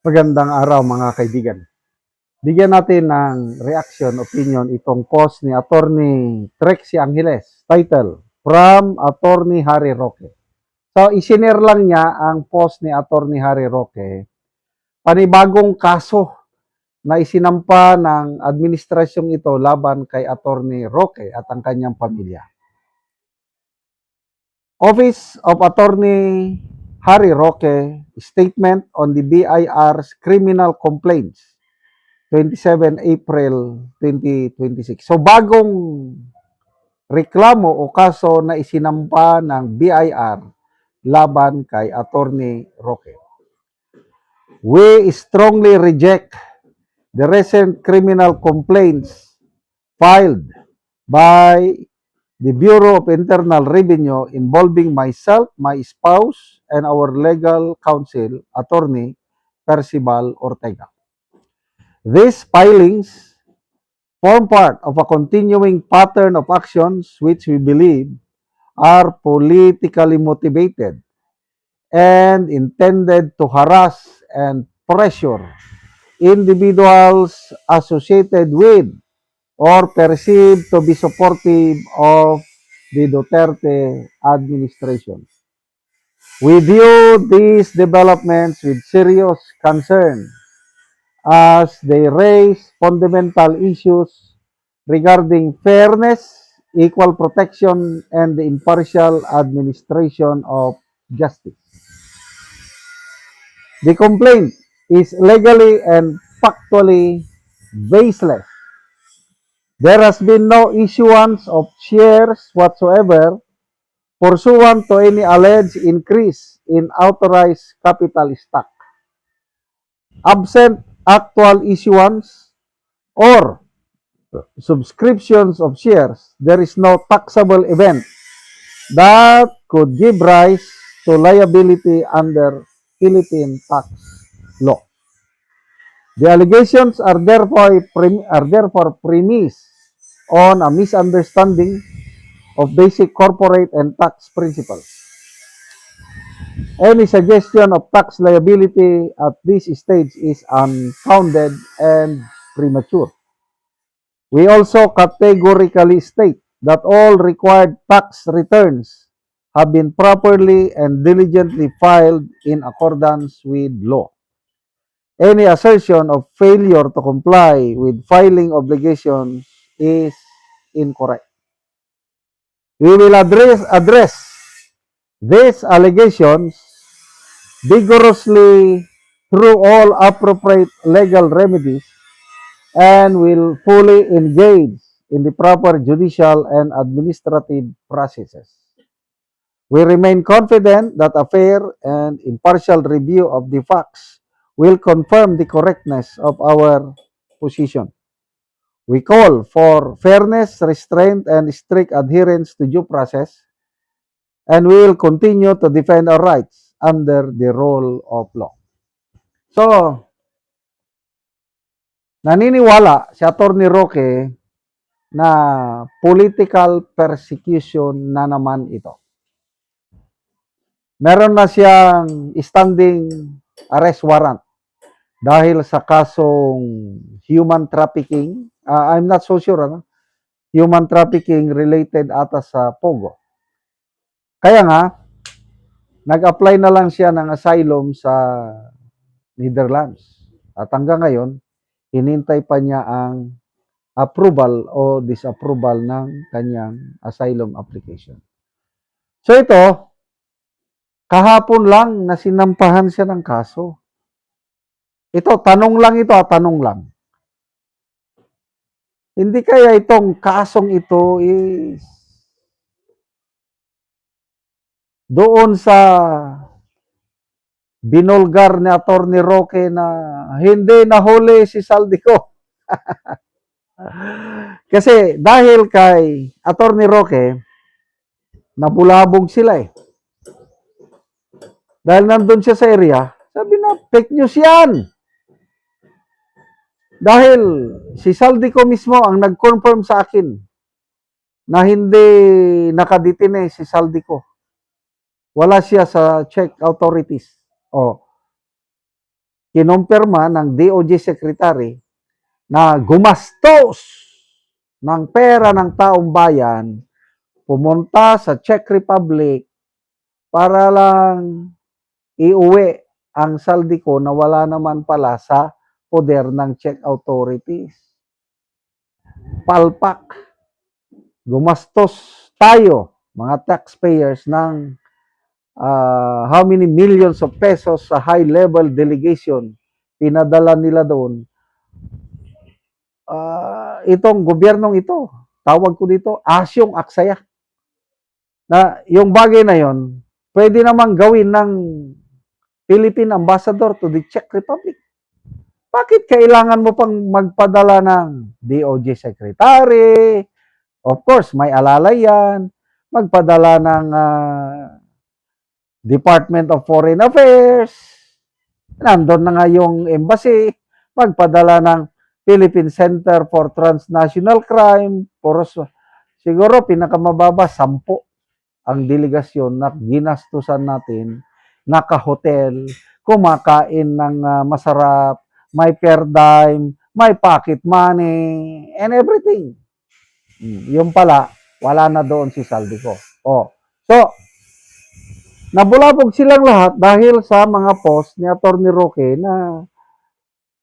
Magandang araw mga kaibigan. Bigyan natin ng reaction, opinion itong post ni Attorney Trexie Angeles. Title, From Attorney Harry Roque. So, isinare lang niya ang post ni Attorney Harry Roque. Panibagong kaso na isinampa ng administrasyong ito laban kay Attorney Roque at ang kanyang pamilya. Office of Attorney Harry Roque, Statement on the BIR's Criminal Complaints, 27 April 2026. So bagong reklamo o kaso na isinampa ng BIR laban kay Attorney Roque. We strongly reject the recent criminal complaints filed by the Bureau of Internal Revenue involving myself, my spouse, and our legal counsel, Attorney Percival Ortega. These filings form part of a continuing pattern of actions which we believe are politically motivated and intended to harass and pressure individuals associated with or perceived to be supportive of the Duterte administration. We view these developments with serious concern as they raise fundamental issues regarding fairness, equal protection, and the impartial administration of justice. The complaint is legally and factually baseless. There has been no issuance of shares whatsoever pursuant to any alleged increase in authorized capital stock. Absent actual issuance or subscriptions of shares, there is no taxable event that could give rise to liability under Philippine tax law. The allegations are therefore premised on a misunderstanding of basic corporate and tax principles. Any suggestion of tax liability at this stage is unfounded and premature. We also categorically state that all required tax returns have been properly and diligently filed in accordance with law. Any assertion of failure to comply with filing obligations is incorrect. We will address these allegations vigorously through all appropriate legal remedies and will fully engage in the proper judicial and administrative processes. We remain confident that a fair and impartial review of the facts will confirm the correctness of our position. We call for fairness, restraint, and strict adherence to due process, and we will continue to defend our rights under the rule of law. So, naniniwala si Atty. Roque na political persecution na naman ito. Meron na siyang standing arrest warrant dahil sa kasong human trafficking. I'm not so sure, human trafficking related ata sa Pogo. Kaya nga, nag-apply na lang siya ng asylum sa Netherlands. At hanggang ngayon, hinintay pa niya ang approval o disapproval ng kanyang asylum application. So ito, kahapon lang na sinampahan siya ng kaso. Ito, tanong lang. Hindi kaya itong kasong ito is doon sa binulgar ni Atty. Roque na hindi nahuli si Saldico. Kasi dahil kay Atty. Roque, nabulabog sila eh. Dahil nandun siya sa area, sabi na, fake news yan. Dahil si Saldico mismo ang nag-confirm sa akin na hindi nakadetine si Saldico. Wala siya sa Czech authorities. kinumpirma ng DOJ Secretary na gumastos ng pera ng taong bayan, pumunta sa Czech Republic para lang iuwi ang saldi ko na wala naman pala sa poder ng Czech authorities. Palpak. Gumastos tayo, mga taxpayers, ng how many millions of pesos sa high-level delegation. Pinadala nila doon. Itong gobyernong ito, tawag ko dito, asyong aksaya. Na yung bagay na yon, pwede namang gawin ng Philippine Ambassador to the Czech Republic. Bakit kailangan mo pang magpadala ng DOJ Secretary? Of course, may alalay yan. Magpadala ng Department of Foreign Affairs. Nandun na nga yung embassy. Magpadala ng Philippine Center for Transnational Crime. Siguro pinakamababa, 10 ang delegasyon na ginastusan natin, naka-hotel, kumakain ng masarap, may per dime, may pocket money, and everything. Yung pala, wala na doon si saldi ko. So, nabulabog silang lahat dahil sa mga post ni Atty. Roque na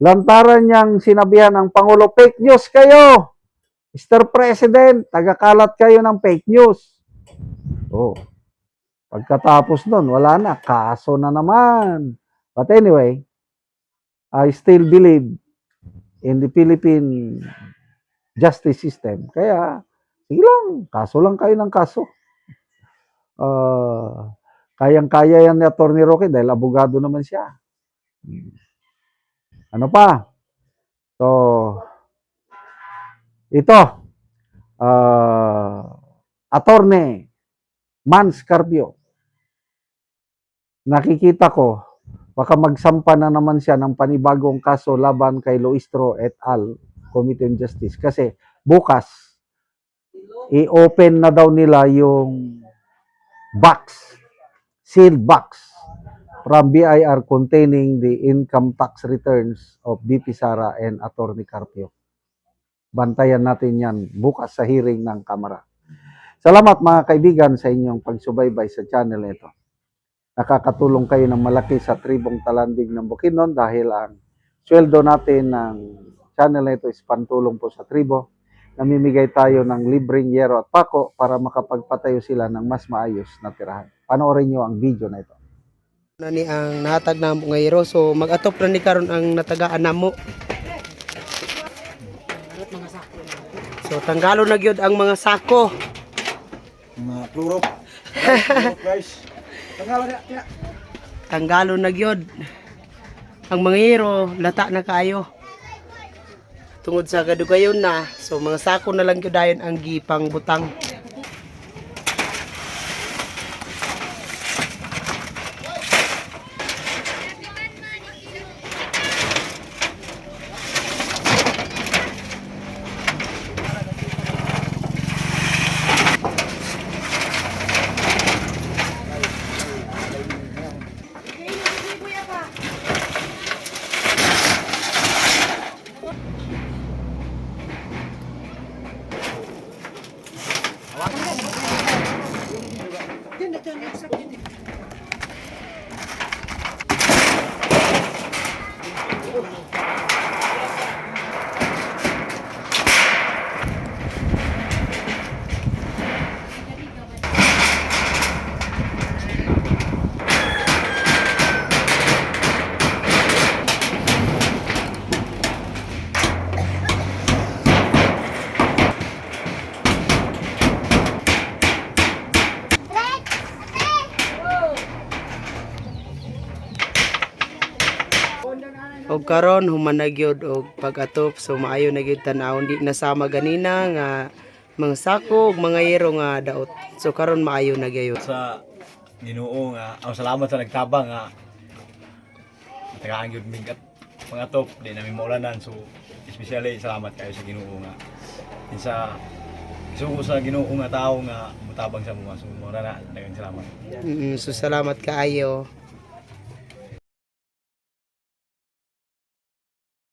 lantaran niyang sinabihan ng Pangulo, fake news kayo! Mr. President, tagakalat kayo ng fake news. Pagkatapos nun, wala na. Kaso na naman. But anyway, I still believe in the Philippine justice system. Kaya, sige lang, kaso lang kayo ng kaso. Kayang-kaya yan ni Atty. Roque dahil abogado naman siya. Ano pa? So, ito, Atty. Mans Carpio. Nakikita ko, baka magsampa na naman siya ng panibagong kaso laban kay Loistro et al. Committee on Justice. Kasi bukas, i-open na daw nila yung box, sealed box from BIR containing the income tax returns of BP Sara and Atty. Carpio. Bantayan natin yan bukas sa hearing ng Kamara. Salamat mga kaibigan sa inyong pagsubaybay sa channel ito. Nakakatulong kayo ng malaki sa tribong Talandig ng Bukidnon dahil ang sweldo natin ng channel na ito is pantulong po sa tribo. Namimigay tayo ng libreng yero at pako para makapagpatayo sila ng mas maayos na tirahan. Panoorin nyo ang video na ito. Nani ang nahatag na mo ngayro, so mag-atop na ni karon ang natagaan namo. So tanggalo na gyud ang mga sako. Mga pluro. Guys. Tanggalo na gyud ang mga hero, lata na kayo. Tungod sa kadugayon na, so mga sako na lang gyud dayon ang gipang butang. Og karon human na gyud og pag-atop, so maayo na gyud tan-awon, di nasama ganina nga mga sako ug mga yero nga daot. So karon maayo na gyud. Sa Ginoo nga, ang salamat sa nagtabang nga. Tagaan gyud mig mga top, di namin maulanan, so especially salamat kayo sa Ginoo nga. Sa sugo sa Ginoo nga tao nga mutabang sa mga, so mura na daghang salamat. So salamat kaayo.